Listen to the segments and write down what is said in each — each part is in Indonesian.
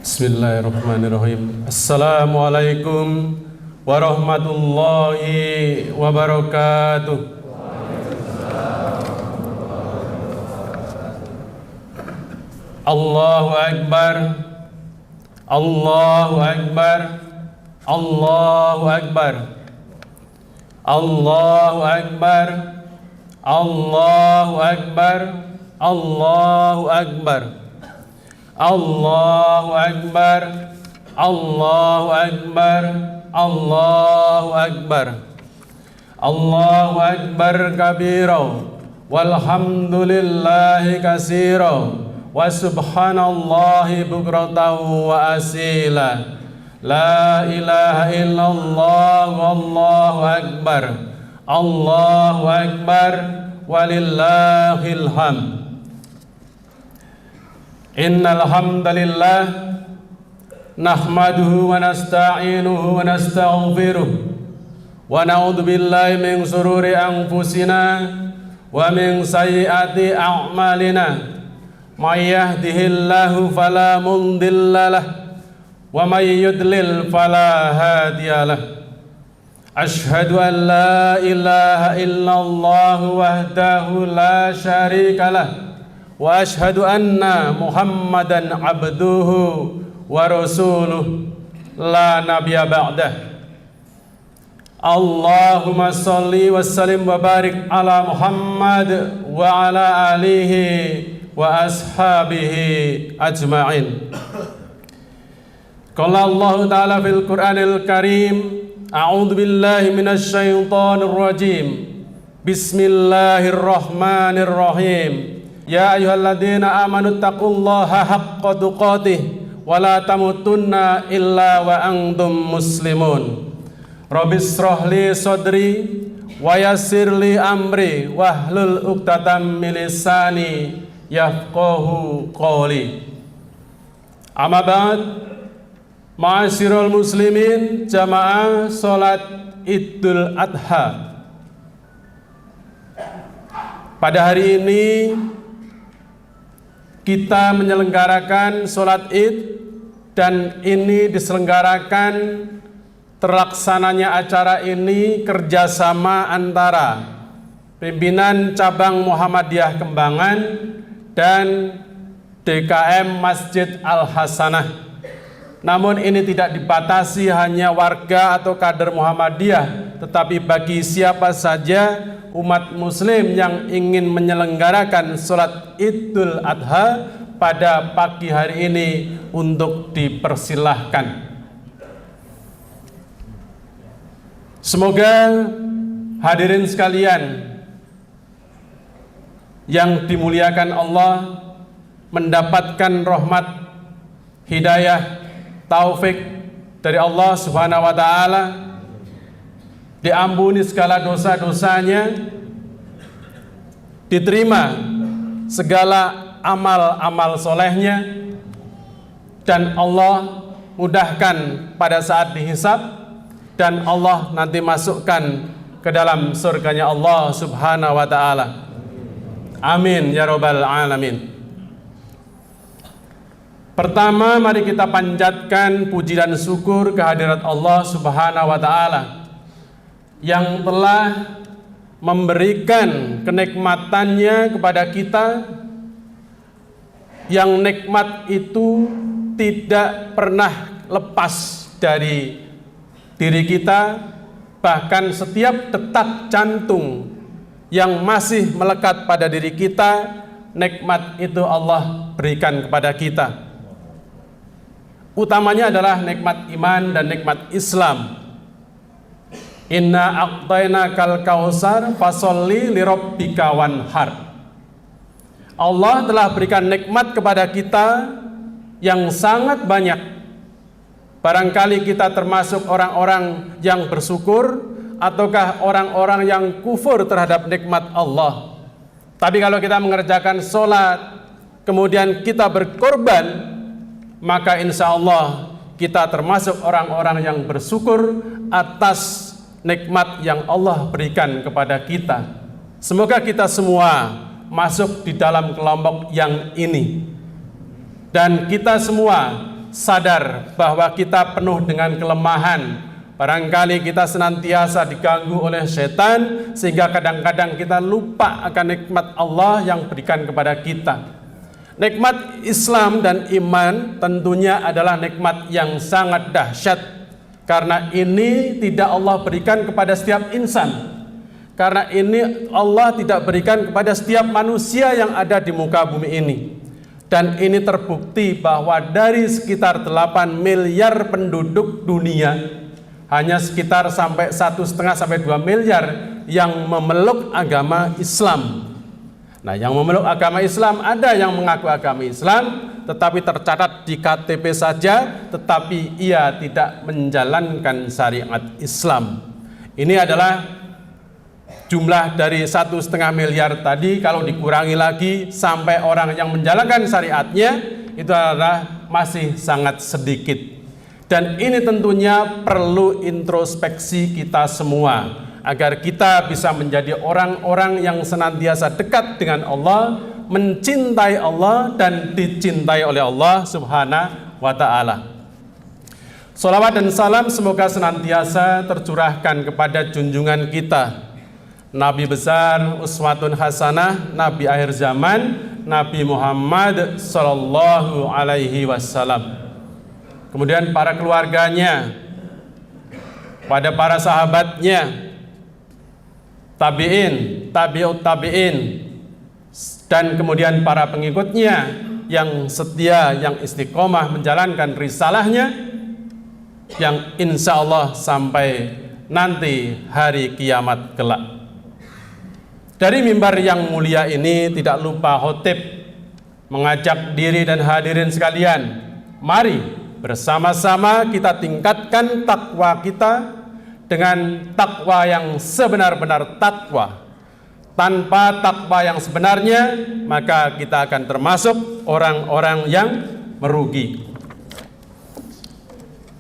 Bismillahirrahmanirrahim. Assalamualaikum warahmatullahi wabarakatuh. Allahu Akbar. Allahu Akbar. Allahu Akbar. Allahu Akbar. Allahu Akbar. Allahu Akbar. Allahu Akbar. Allahu Akbar. Allahu Akbar. Allahu Akbar kabira walhamdulillahi katsira wa subhanallahi bukratan wa asila. La ilaha illallah wallahu akbar. Allahu akbar walillahil hamd. Innal hamdalillah nahmaduhu wa nasta'inuhu wa nastaghfiruh wa na'udzu billahi min shururi anfusina wa min sayyiati a'malina. May yahdihillahu fala mudhillalah wa may yudlil fala hadiyalah. Ashhadu an la ilaha illallah wahdahu la syarikalah wa ashhadu anna Muhammadan abduhu wa rasuluh la nabiyya ba'dah. Allahumma salli wa sallim wa barik ala Muhammad wa ala alihi wa ashabihi ajma'in. Qala Allah ta'ala fil Qur'anil Karim, a'udzu billahi minasy syaithanir rajim. Bismillahirrahmanirrahim. Ya ayyuhalladzina amanu taqullaha haqqa tuqatih wa la tamutunna illa wa antum muslimun. Rabbis shrah li sadri wa yassir li amri wahlul 'uqdatam min lisani yafqahu qawli. Amma ba'd, ma'asyiral muslimin, jamaah salat Idul Adha. Pada hari ini kita menyelenggarakan sholat id, dan ini diselenggarakan terlaksananya acara ini kerjasama antara pimpinan cabang Muhammadiyah Kembangan dan DKM Masjid Al-Hasanah. Namun ini tidak dibatasi hanya warga atau kader Muhammadiyah, tetapi bagi siapa saja umat muslim yang ingin menyelenggarakan sholat Idul Adha pada pagi hari ini untuk dipersilahkan. Semoga hadirin sekalian yang dimuliakan Allah mendapatkan rahmat, hidayah, taufik dari Allah Subhanahu wa ta'ala, diampuni segala dosa-dosanya, diterima segala amal-amal solehnya, dan Allah mudahkan pada saat dihisab, dan Allah nanti masukkan ke dalam surganya Allah Subhanahu wa ta'ala. Amin ya rabbal alamin. Pertama, mari kita panjatkan puji dan syukur kehadirat Allah Subhanahu wa ta'ala yang telah memberikan kenikmatannya kepada kita, yang nikmat itu tidak pernah lepas dari diri kita, bahkan setiap detak jantung yang masih melekat pada diri kita, nikmat itu Allah berikan kepada kita. Utamanya adalah nikmat iman dan nikmat Islam. Inna a'tainakal kautsar fasholli lirabbika wanhar. Allah telah berikan nikmat kepada kita yang sangat banyak. Barangkali kita termasuk orang-orang yang bersyukur, ataukah orang-orang yang kufur terhadap nikmat Allah. Tapi kalau kita mengerjakan sholat, kemudian kita berkorban, maka insya Allah kita termasuk orang-orang yang bersyukur atas nikmat yang Allah berikan kepada kita. Semoga kita semua masuk di dalam kelompok yang ini, dan kita semua sadar bahwa kita penuh dengan kelemahan. Barangkali kita senantiasa diganggu oleh setan sehingga kadang-kadang kita lupa akan nikmat Allah yang berikan kepada kita. Nikmat Islam dan iman tentunya adalah nikmat yang sangat dahsyat, karena ini tidak Allah berikan kepada setiap insan. Karena ini Allah tidak berikan kepada setiap manusia yang ada di muka bumi ini. Dan ini terbukti bahwa dari sekitar 8 miliar penduduk dunia, hanya sekitar 1,5 sampai 2 miliar yang memeluk agama Islam. Nah, yang memeluk agama Islam, ada yang mengaku agama Islam tetapi tercatat di KTP saja, tetapi ia tidak menjalankan syariat Islam. Ini adalah jumlah dari 1,5 miliar tadi. Kalau dikurangi lagi sampai orang yang menjalankan syariatnya, itu adalah masih sangat sedikit. Dan ini tentunya perlu introspeksi kita semua, agar kita bisa menjadi orang-orang yang senantiasa dekat dengan Allah, mencintai Allah dan dicintai oleh Allah Subhanahu wa ta'ala. Sholawat dan salam semoga senantiasa tercurahkan kepada junjungan kita, Nabi besar, uswatun hasanah, Nabi akhir zaman, Nabi Muhammad sallallahu alaihi wasallam. Kemudian para keluarganya, pada para sahabatnya, tabi'in, tabi'ut tabi'in, dan kemudian para pengikutnya yang setia, yang istiqomah menjalankan risalahnya, yang insya Allah sampai nanti hari kiamat kelak. Dari mimbar yang mulia ini tidak lupa khotib mengajak diri dan hadirin sekalian, mari bersama-sama kita tingkatkan takwa kita dengan takwa yang sebenar-benar takwa. Tanpa takwa yang sebenarnya, maka kita akan termasuk orang-orang yang merugi.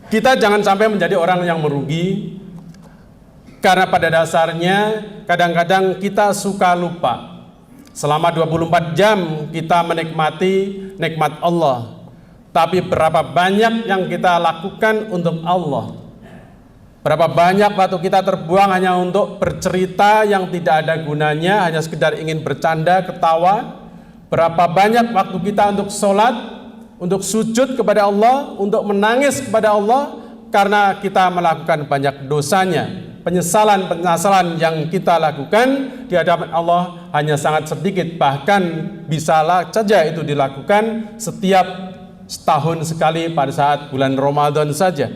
Kita jangan sampai menjadi orang yang merugi, karena pada dasarnya kadang-kadang kita suka lupa. Selama 24 jam kita menikmati nikmat Allah, tapi berapa banyak yang kita lakukan untuk Allah? Berapa banyak waktu kita terbuang hanya untuk bercerita yang tidak ada gunanya, hanya sekedar ingin bercanda, ketawa? Berapa banyak waktu kita untuk sholat, untuk sujud kepada Allah, untuk menangis kepada Allah, karena kita melakukan banyak dosanya. Penyesalan-penyesalan yang kita lakukan di hadapan Allah hanya sangat sedikit, bahkan bisalah saja itu dilakukan setiap setahun sekali pada saat bulan Ramadan saja.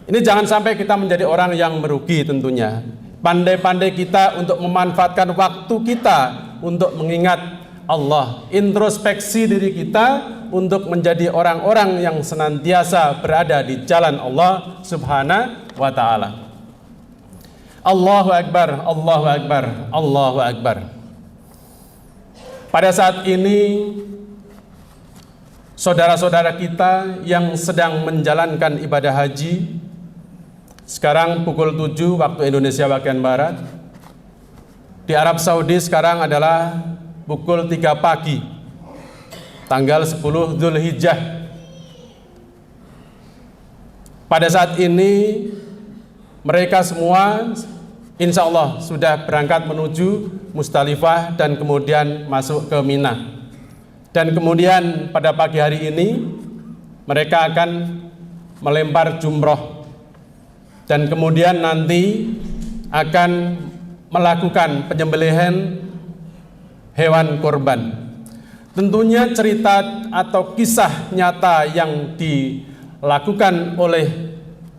Ini jangan sampai kita menjadi orang yang merugi tentunya. Pandai-pandai kita untuk memanfaatkan waktu kita untuk mengingat Allah. Introspeksi diri kita untuk menjadi orang-orang yang senantiasa berada di jalan Allah Subhanahu wa ta'ala. Allahu Akbar, Allahu Akbar, Allahu Akbar. Pada saat ini saudara-saudara kita yang sedang menjalankan ibadah haji, sekarang pukul 7 waktu Indonesia bagian Barat. Di Arab Saudi sekarang adalah pukul 3 pagi, tanggal 10 Dzulhijjah. Pada saat ini mereka semua insya Allah sudah berangkat menuju Musdalifah dan kemudian masuk ke Mina. Dan kemudian pada pagi hari ini mereka akan melempar jumroh, dan kemudian nanti akan melakukan penyembelihan hewan korban. Tentunya cerita atau kisah nyata yang dilakukan oleh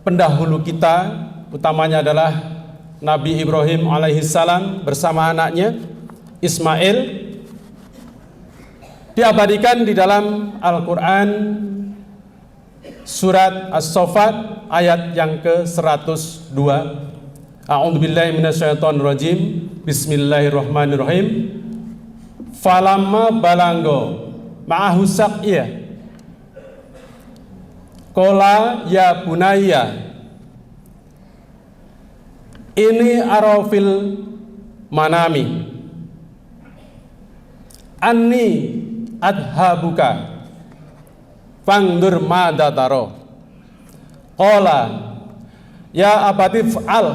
pendahulu kita, utamanya adalah Nabi Ibrahim alaihissalam bersama anaknya Ismail, diabadikan di dalam Al-Quran surat As-Saffat ayat yang ke-102. A'udzubillahi minasyaitonirrajim. Bismillahirrahmanirrahim. Falamma balanggo ma'ahu saqya qala ya bunayya ini arafil manami anni adhabuka Fangdur madza tara. Qala ya abati fa'al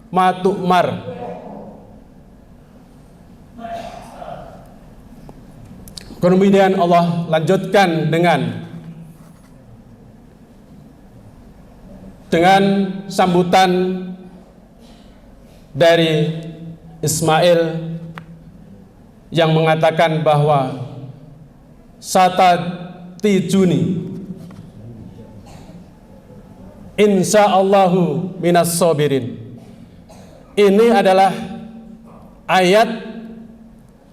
ma tu'mar. Kemudian Allah lanjutkan dengan sambutan dari Ismail yang mengatakan bahwa satatijuni insyaallahu minas sabirin. Ini adalah ayat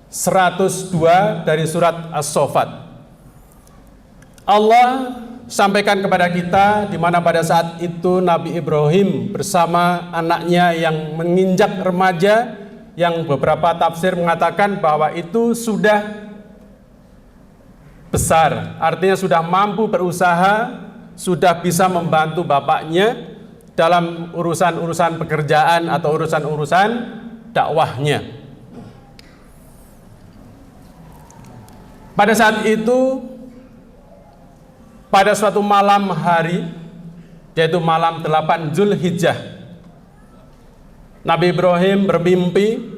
102 dari surat As-Saffat. Allah sampaikan kepada kita di mana pada saat itu Nabi Ibrahim bersama anaknya yang menginjak remaja, yang beberapa tafsir mengatakan bahwa itu sudah besar, artinya sudah mampu berusaha, sudah bisa membantu bapaknya dalam urusan-urusan pekerjaan atau urusan-urusan dakwahnya. Pada saat itu, pada suatu malam hari, yaitu malam 8 Zulhijjah, Nabi Ibrahim bermimpi,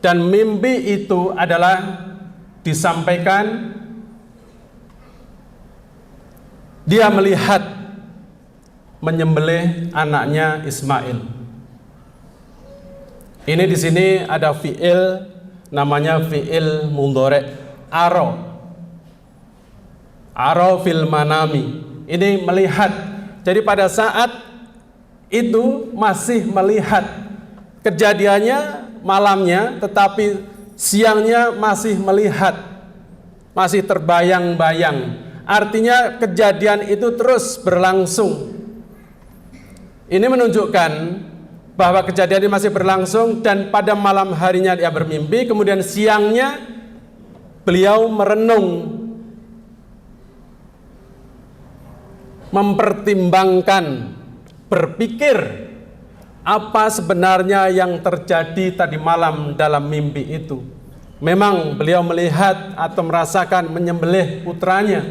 dan mimpi itu adalah disampaikan dia melihat menyembelih anaknya Ismail. Ini di sini ada fiil namanya fiil mudhari'. Aro fil manami, ini melihat. Jadi pada saat itu masih melihat, kejadiannya malamnya, tetapi siangnya masih melihat, masih terbayang-bayang. Artinya kejadian itu terus berlangsung. Ini menunjukkan bahwa kejadian ini masih berlangsung, dan pada malam harinya dia bermimpi, kemudian siangnya beliau merenung, mempertimbangkan, berpikir apa sebenarnya yang terjadi tadi malam dalam mimpi itu. Memang beliau melihat atau merasakan menyembelih putranya,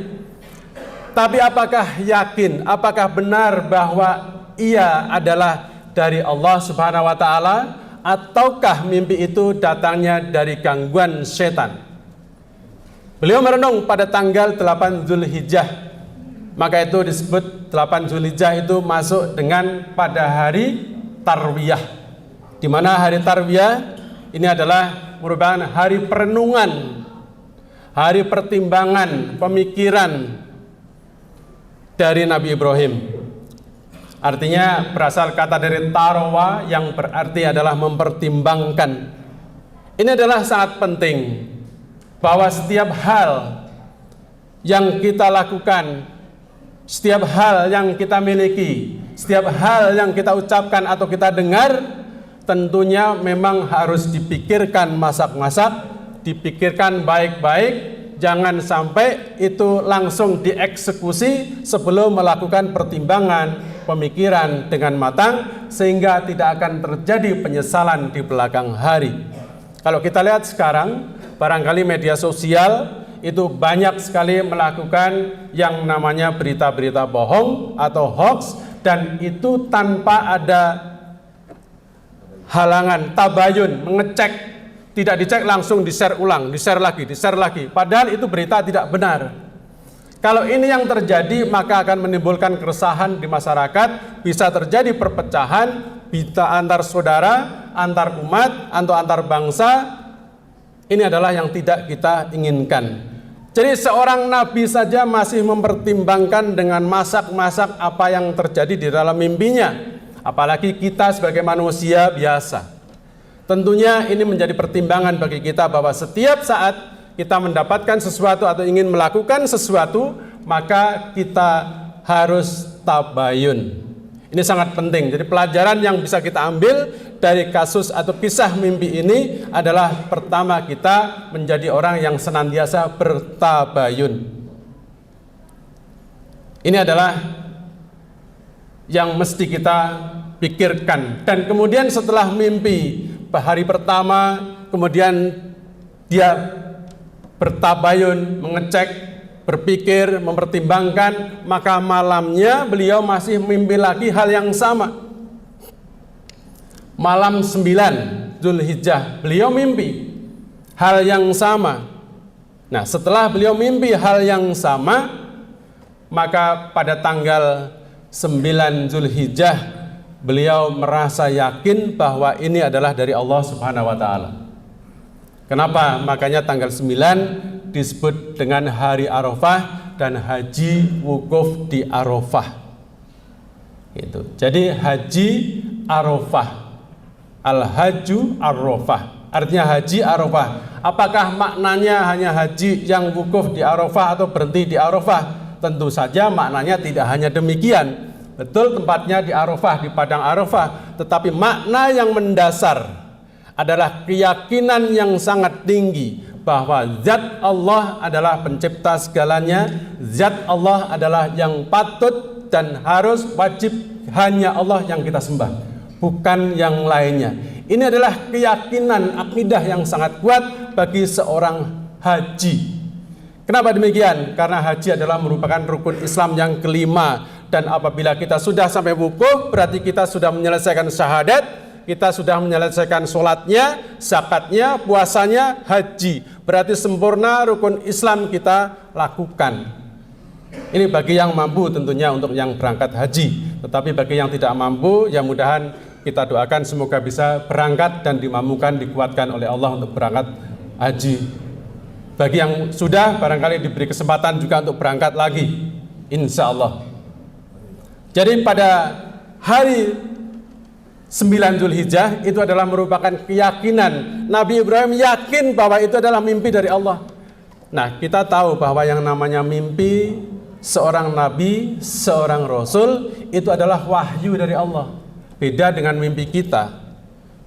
tapi apakah yakin, apakah benar bahwa ia adalah dari Allah Subhanahu wa Ta'ala, ataukah mimpi itu datangnya dari gangguan setan? Beliau merenung pada tanggal 8 Zulhijjah, maka itu disebut 8 Zulhijjah itu masuk dengan pada hari Tarwiyah, di mana hari Tarwiyah ini adalah merupakan hari perenungan, hari pertimbangan, pemikiran dari Nabi Ibrahim. Artinya berasal kata dari tarwa yang berarti adalah mempertimbangkan. Ini adalah sangat penting bahwa setiap hal yang kita lakukan, setiap hal yang kita miliki, setiap hal yang kita ucapkan atau kita dengar, tentunya memang harus dipikirkan masak-masak, dipikirkan baik-baik. Jangan sampai itu langsung dieksekusi sebelum melakukan pertimbangan, pemikiran dengan matang, sehingga tidak akan terjadi penyesalan di belakang hari. Kalau kita lihat sekarang, barangkali media sosial itu banyak sekali melakukan yang namanya berita-berita bohong atau hoax, dan itu tanpa ada halangan, tabayun, mengecek. Tidak dicek, langsung di-share ulang, di-share lagi, padahal itu berita tidak benar. Kalau ini yang terjadi, maka akan menimbulkan keresahan di masyarakat, bisa terjadi perpecahan, bisa antar saudara, antar umat, atau antar bangsa. Ini adalah yang tidak kita inginkan. Jadi seorang nabi saja masih mempertimbangkan dengan masak-masak apa yang terjadi di dalam mimpinya, apalagi kita sebagai manusia biasa. Tentunya ini menjadi pertimbangan bagi kita bahwa setiap saat kita mendapatkan sesuatu atau ingin melakukan sesuatu, maka kita harus tabayun. Ini sangat penting. Jadi pelajaran yang bisa kita ambil dari kasus atau kisah mimpi ini adalah, pertama, kita menjadi orang yang senantiasa bertabayun. Ini adalah yang mesti kita pikirkan. Dan kemudian setelah mimpi hari pertama, kemudian dia bertabayun, mengecek berpikir, mempertimbangkan, maka malamnya beliau masih mimpi lagi hal yang sama. Malam 9 Zulhijjah beliau mimpi hal yang sama. Nah, setelah beliau mimpi hal yang sama, maka pada tanggal 9 Zulhijjah beliau merasa yakin bahwa ini adalah dari Allah Subhanahu wa taala. Kenapa? Makanya tanggal 9 disebut dengan hari Arafah dan haji wukuf di Arafah. Gitu. Jadi haji Arafah. Al-Hajju Arafah, artinya haji Arafah. Apakah maknanya hanya haji yang wukuf di Arafah atau berhenti di Arafah? Tentu saja maknanya tidak hanya demikian. Betul, tempatnya di Arafah, di padang Arafah, tetapi makna yang mendasar adalah keyakinan yang sangat tinggi bahwa zat Allah adalah pencipta segalanya, zat Allah adalah yang patut dan harus wajib hanya Allah yang kita sembah, bukan yang lainnya. Ini adalah keyakinan akidah yang sangat kuat bagi seorang haji. Kenapa demikian? Karena haji adalah merupakan rukun Islam yang kelima, dan apabila kita sudah sampai wukuf berarti kita sudah menyelesaikan syahadat, kita sudah menyelesaikan sholatnya, zakatnya, puasanya, haji. Berarti sempurna rukun Islam kita lakukan. Ini bagi yang mampu tentunya untuk yang berangkat haji. Tetapi bagi yang tidak mampu, ya mudahan kita doakan semoga bisa berangkat dan dimampukan, dikuatkan oleh Allah untuk berangkat haji. Bagi yang sudah barangkali diberi kesempatan juga untuk berangkat lagi, insya Allah. Jadi pada hari 9 Zulhijjah itu adalah merupakan keyakinan Nabi Ibrahim, yakin bahwa itu adalah mimpi dari Allah. Nah, kita tahu bahwa yang namanya mimpi seorang nabi, seorang rasul itu adalah wahyu dari Allah. Beda dengan mimpi kita.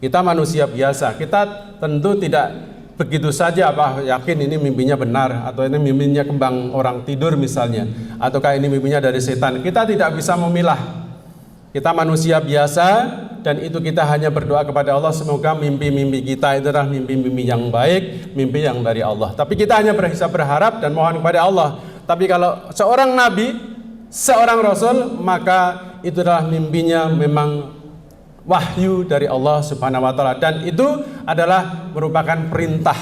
Kita manusia biasa, kita tentu tidak begitu saja yakin ini mimpinya benar, atau ini mimpinya kembang orang tidur misalnya, ataukah ini mimpinya dari setan. Kita tidak bisa memilah. Kita manusia biasa, dan itu kita hanya berdoa kepada Allah semoga mimpi-mimpi kita itu adalah mimpi-mimpi yang baik, mimpi yang dari Allah. Tapi kita hanya bisa berharap dan mohon kepada Allah. Tapi kalau seorang nabi, seorang rasul, maka itu adalah mimpinya memang wahyu dari Allah Subhanahu wa taala, dan itu adalah merupakan perintah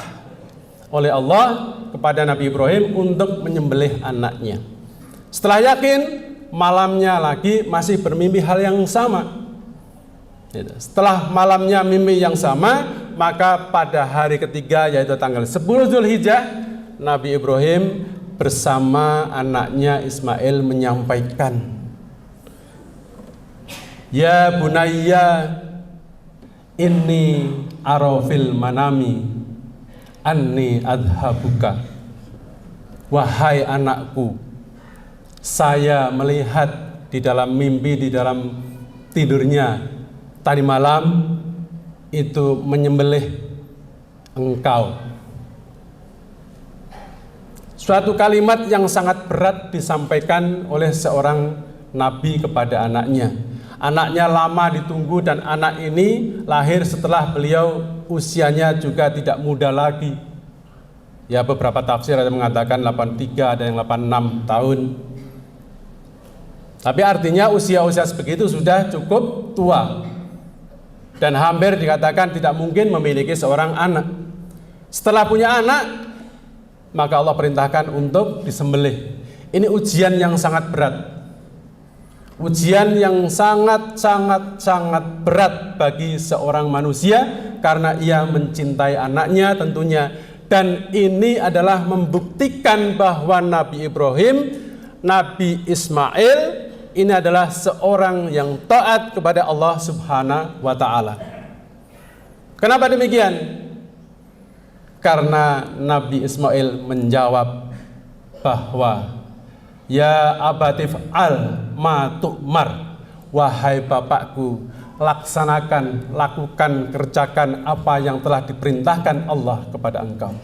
oleh Allah kepada Nabi Ibrahim untuk menyembelih anaknya. Setelah yakin, malamnya lagi masih bermimpi hal yang sama. Setelah malamnya mimpi yang sama, maka pada hari ketiga yaitu tanggal 10 Zulhijjah, Nabi Ibrahim bersama anaknya Ismail menyampaikan, "Ya bunayya inni arafil manami anni adhabuka." Wahai anakku, saya melihat di dalam mimpi, di dalam tidurnya tadi malam itu menyembelih engkau. Suatu kalimat yang sangat berat disampaikan oleh seorang nabi kepada anaknya. Anaknya lama ditunggu, dan anak ini lahir setelah beliau usianya juga tidak muda lagi. Ya, beberapa tafsir ada yang mengatakan 83, ada yang 86 tahun. Tapi artinya usia-usia sebegitu sudah cukup tua, dan hampir dikatakan tidak mungkin memiliki seorang anak. Setelah punya anak, maka Allah perintahkan untuk disembelih. Ini ujian yang sangat berat. Ujian yang sangat berat bagi seorang manusia, karena ia mencintai anaknya tentunya. Dan ini adalah membuktikan bahwa Nabi Ibrahim, Nabi Ismail ini adalah seorang yang taat kepada Allah Subhanahu wa taala. Kenapa demikian? Karena Nabi Ismail menjawab bahwa, "Ya abatif al ma tu'mar." Wahai bapakku, lakukan, kerjakan apa yang telah diperintahkan Allah kepada engkau.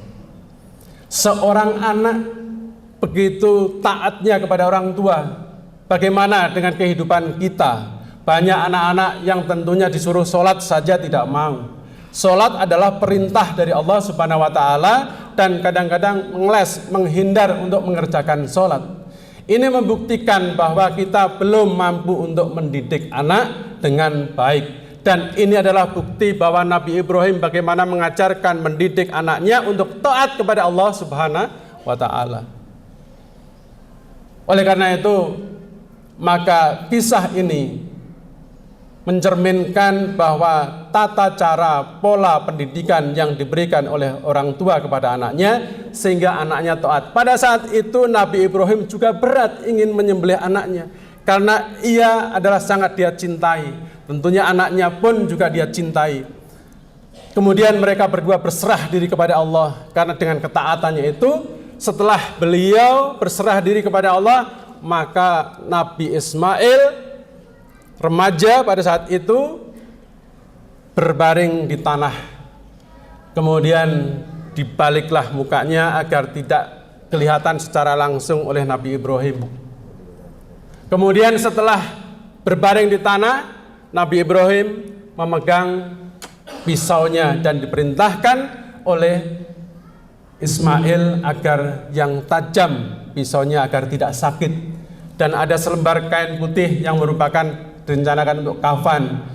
Seorang anak begitu taatnya kepada orang tua. Bagaimana dengan kehidupan kita? Banyak anak-anak yang tentunya disuruh sholat saja tidak mau. Salat adalah perintah dari Allah Subhanahu wa taala dan kadang-kadang menghindar untuk mengerjakan salat. Ini membuktikan bahwa kita belum mampu untuk mendidik anak dengan baik. Dan ini adalah bukti bahwa Nabi Ibrahim bagaimana mengajarkan mendidik anaknya untuk taat kepada Allah Subhanahu wa taala. Oleh karena itu, maka kisah ini mencerminkan bahwa tata cara pola pendidikan yang diberikan oleh orang tua kepada anaknya sehingga anaknya taat. Pada saat itu Nabi Ibrahim juga berat ingin menyembelih anaknya karena ia adalah sangat dia cintai. Tentunya anaknya pun juga dia cintai. Kemudian mereka berdua berserah diri kepada Allah karena dengan ketaatannya itu setelah beliau berserah diri kepada Allah, maka Nabi Ismail remaja pada saat itu berbaring di tanah. Kemudian dibaliklah mukanya agar tidak kelihatan secara langsung oleh Nabi Ibrahim. Kemudian setelah berbaring di tanah, Nabi Ibrahim memegang pisaunya dan diperintahkan oleh Ismail agar yang tajam pisaunya agar tidak sakit. Dan ada selembar kain putih yang merupakan direncanakan untuk kafan.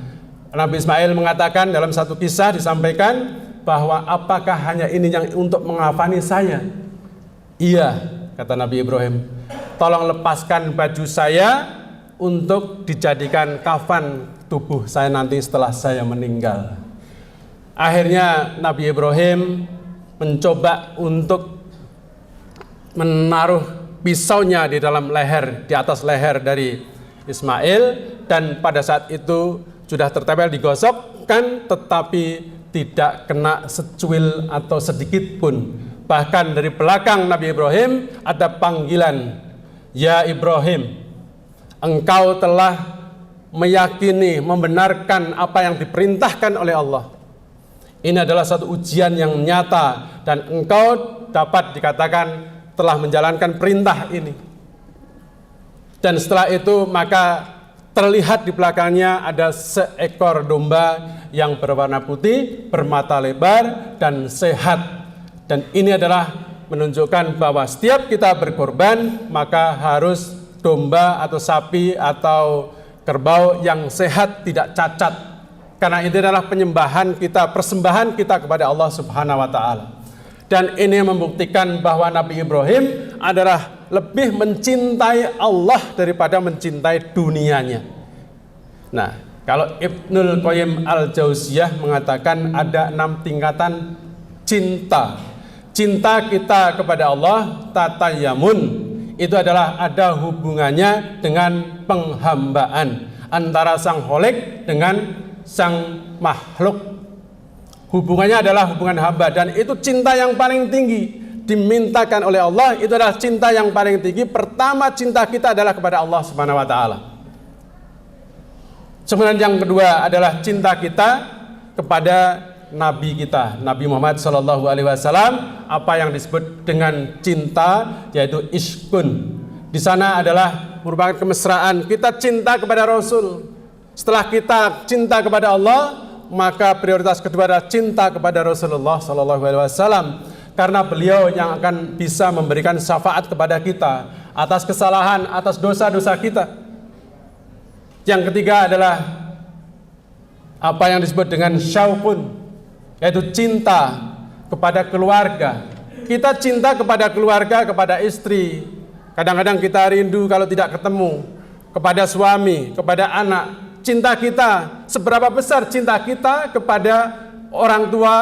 Nabi Ismail mengatakan dalam satu kisah disampaikan bahwa apakah hanya ini yang untuk mengafani saya? Iya, kata Nabi Ibrahim. Tolong lepaskan baju saya untuk dijadikan kafan tubuh saya nanti setelah saya meninggal. Akhirnya Nabi Ibrahim mencoba untuk menaruh pisaunya di dalam leher, di atas leher dari Ismail, dan pada saat itu sudah tertempel digosokkan tetapi tidak kena secuil atau sedikit pun. Bahkan dari belakang Nabi Ibrahim ada panggilan, "Ya Ibrahim, engkau telah meyakini, membenarkan apa yang diperintahkan oleh Allah. Ini adalah satu ujian yang nyata dan engkau dapat dikatakan telah menjalankan perintah ini." Dan setelah itu maka terlihat di belakangnya ada seekor domba yang berwarna putih, bermata lebar dan sehat. Dan ini adalah menunjukkan bahwa setiap kita berkorban maka harus domba atau sapi atau kerbau yang sehat, tidak cacat. Karena ini adalah penyembahan kita, persembahan kita kepada Allah Subhanahu wa taala. Dan ini membuktikan bahwa Nabi Ibrahim adalah lebih mencintai Allah daripada mencintai dunianya. Nah, kalau Ibnul Qayyim Al-Jauziyah mengatakan ada 6 tingkatan cinta. Cinta kita kepada Allah, tatayamun, itu adalah ada hubungannya dengan penghambaan antara sang kholik dengan sang makhluk. Hubungannya adalah hubungan hamba dan itu cinta yang paling tinggi dimintakan oleh Allah. Itu adalah cinta yang paling tinggi. Pertama cinta kita adalah kepada Allah Subhanahu wa taala. Kemudian yang kedua adalah cinta kita kepada Nabi kita, Nabi Muhammad SAW. Apa yang disebut dengan cinta yaitu iskun. Di sana adalah merupakan kemesraan. Kita cinta kepada Rasul. Setelah kita cinta kepada Allah, maka prioritas kedua adalah cinta kepada Rasulullah SAW, karena beliau yang akan bisa memberikan syafaat kepada kita atas kesalahan, atas dosa-dosa kita. Yang ketiga adalah apa yang disebut dengan syauqun, yaitu cinta kepada keluarga. Kita cinta kepada keluarga, kepada istri. Kadang-kadang kita rindu kalau tidak ketemu, kepada suami, kepada anak. Cinta kita, seberapa besar cinta kita kepada orang tua,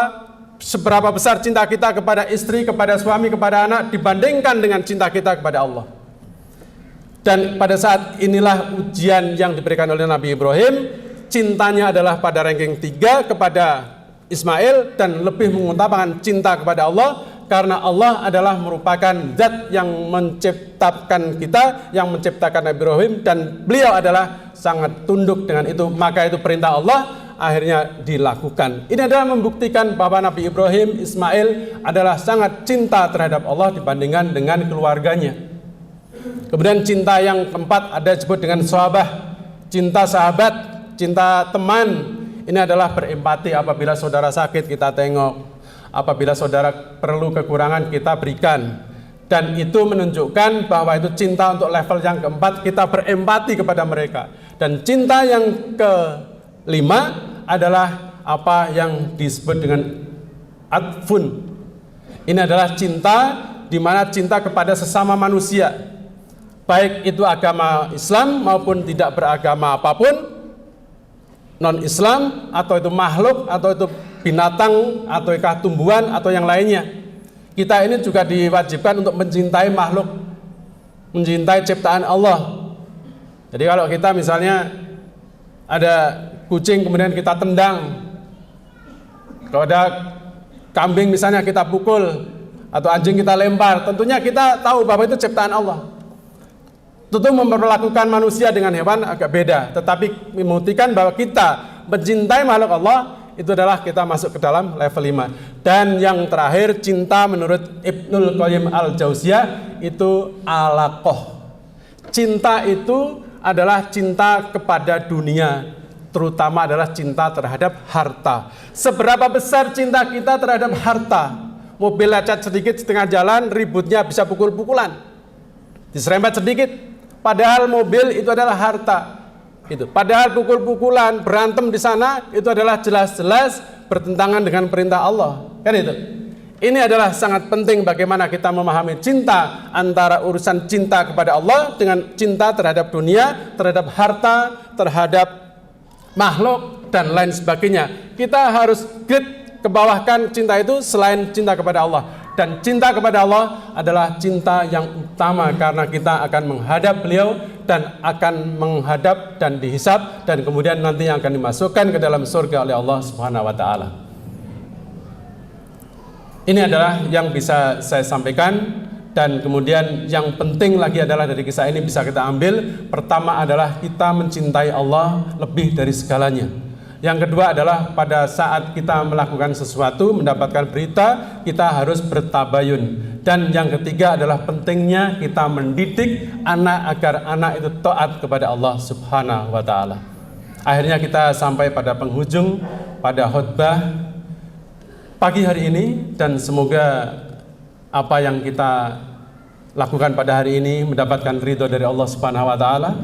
seberapa besar cinta kita kepada istri, kepada suami, kepada anak dibandingkan dengan cinta kita kepada Allah. Dan pada saat inilah ujian yang diberikan oleh Nabi Ibrahim. Cintanya adalah pada ranking 3 kepada Ismail dan lebih mengutamakan cinta kepada Allah, karena Allah adalah merupakan zat yang menciptakan kita, yang menciptakan Nabi Ibrahim, dan beliau adalah sangat tunduk dengan itu. Maka itu perintah Allah akhirnya dilakukan. Ini adalah membuktikan bahwa Nabi Ibrahim, Ismail adalah sangat cinta terhadap Allah dibandingkan dengan keluarganya. Kemudian cinta yang keempat ada disebut dengan sahabah, cinta sahabat, cinta teman. ini adalah berempati. Apabila saudara sakit kita tengok, apabila saudara perlu kekurangan kita berikan. Dan itu menunjukkan bahwa itu cinta untuk level yang keempat, kita berempati kepada mereka. Dan cinta yang kelima adalah apa yang disebut dengan atfun. Ini adalah cinta di mana cinta kepada sesama manusia, baik itu agama Islam maupun tidak beragama apapun, non-Islam atau itu makhluk atau itu binatang atau tumbuhan atau yang lainnya. Kita ini juga diwajibkan untuk mencintai makhluk, mencintai ciptaan Allah. Jadi kalau kita misalnya ada kucing kemudian kita tendang, kalau ada kambing misalnya kita pukul, atau anjing kita lempar, tentunya kita tahu bahwa itu ciptaan Allah. Tentu memperlakukan manusia dengan hewan agak beda, tetapi membuktikan bahwa kita mencintai makhluk Allah itu adalah kita masuk ke dalam level 5. Dan yang terakhir, cinta menurut Ibnul Qayyim Al-Jauziyah itu alaqah. Cinta itu adalah cinta kepada dunia, terutama adalah cinta terhadap harta. Seberapa besar cinta kita terhadap harta? Mobil lecet sedikit setengah jalan, ributnya bisa pukul-pukulan, diserempet sedikit, padahal mobil itu adalah harta. Itu. Padahal pukul-pukulan, berantem di sana itu adalah jelas-jelas bertentangan dengan perintah Allah. Kan itu. Ini adalah sangat penting bagaimana kita memahami cinta antara urusan cinta kepada Allah dengan cinta terhadap dunia, terhadap harta, terhadap makhluk dan lain sebagainya. Kita harus kebawahkan cinta itu selain cinta kepada Allah. Dan cinta kepada Allah adalah cinta yang utama karena kita akan menghadap beliau dan akan menghadap dan dihisab dan kemudian nanti akan dimasukkan ke dalam surga oleh Allah Subhanahu wa taala. Ini adalah yang bisa saya sampaikan, dan kemudian yang penting lagi adalah dari kisah ini bisa kita ambil, pertama adalah kita mencintai Allah lebih dari segalanya. Yang kedua adalah pada saat kita melakukan sesuatu, mendapatkan berita, kita harus bertabayun. Dan yang ketiga adalah pentingnya kita mendidik anak agar anak itu taat kepada Allah Subhanahu wa taala. Akhirnya kita sampai pada penghujung pada khutbah pagi hari ini, dan semoga apa yang kita lakukan pada hari ini mendapatkan ridho dari Allah Subhanahu wa taala.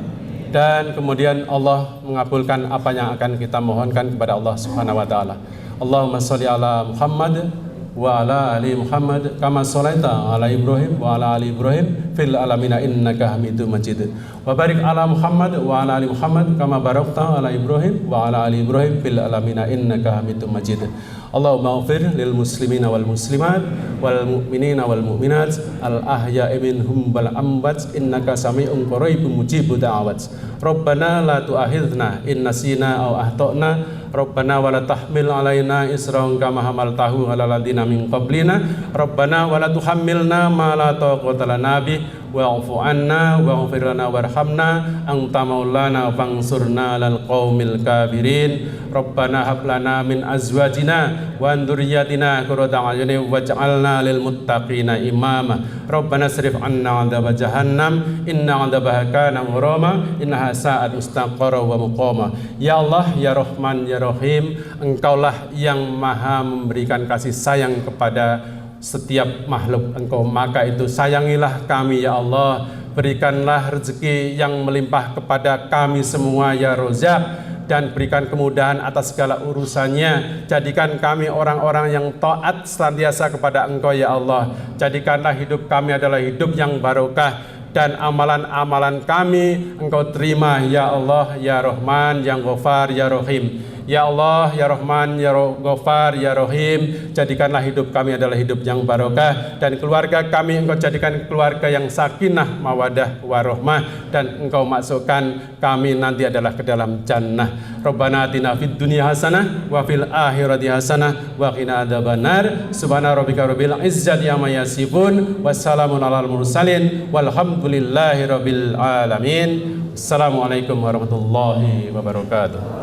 Dan kemudian Allah mengabulkan apa yang akan kita mohonkan kepada Allah Subhanahu wa taala. Allahumma sholli ala Muhammad wa ala ali Muhammad kama sholaita ala Ibrahim wa ala ali Ibrahim fil alamin innaka Hamidum Majid. Wa barik ala Muhammad wa ala ali Muhammad kama barakta ala Ibrahim wa ala ali Ibrahim fil alamin innaka Hamidum Majid. Allahumma ighfir lil muslimina wal muslimat wal mu'minina wal mu'minat al ahya'i minhum wal amwat innaka sami'un qaribun mujibud da'awat. Rabbana la tu'akhidhna in nasina aw akhtana. Rabbana wa la tahmil alaina isran kama hamaltahu ala alladziina min qablina. Rabbana wa la tuhammilna ma la taqata lana bih wa'fu 'anna waghfir lana warhamna anta maulana fansurna 'alal qaumil kafirin. Rabbana hab lana min azwajina wa dhurriyyatina qurrata a'yunin waj'alna lil muttaqina imama. Rabbana srif 'anna 'adzab jahannam inna 'adzabaha kana gharama innaha sa'at mustaqarra wa muqama. Ya Allah, ya Rahman, ya Rahim, Engkaulah yang maha memberikan kasih sayang kepada setiap makhluk Engkau, maka itu sayangilah kami ya Allah. Berikanlah rezeki yang melimpah kepada kami semua ya Rozak, dan berikan kemudahan atas segala urusannya. Jadikan kami orang-orang yang taat senantiasa kepada Engkau ya Allah. Jadikanlah hidup kami adalah hidup yang barokah, dan amalan-amalan kami Engkau terima ya Allah, ya Rahman, ya Ghafar, ya Rahim. Ya Allah, ya Rahman, ya Ghafar, ya Rahim, jadikanlah hidup kami adalah hidup yang barokah, dan keluarga kami Engkau jadikan keluarga yang sakinah, mawadah, warahmah, dan Engkau masukkan kami nanti adalah ke dalam jannah. Rabbana atina fid dunya hasanah wa fil akhirati hasanah wa qina adzabannar. Subhana rabbika rabbil izzati amma yasifun, wassalamun alal mursalin, walhamdulillahi rabbil alamin. Assalamualaikum warahmatullahi wabarakatuh.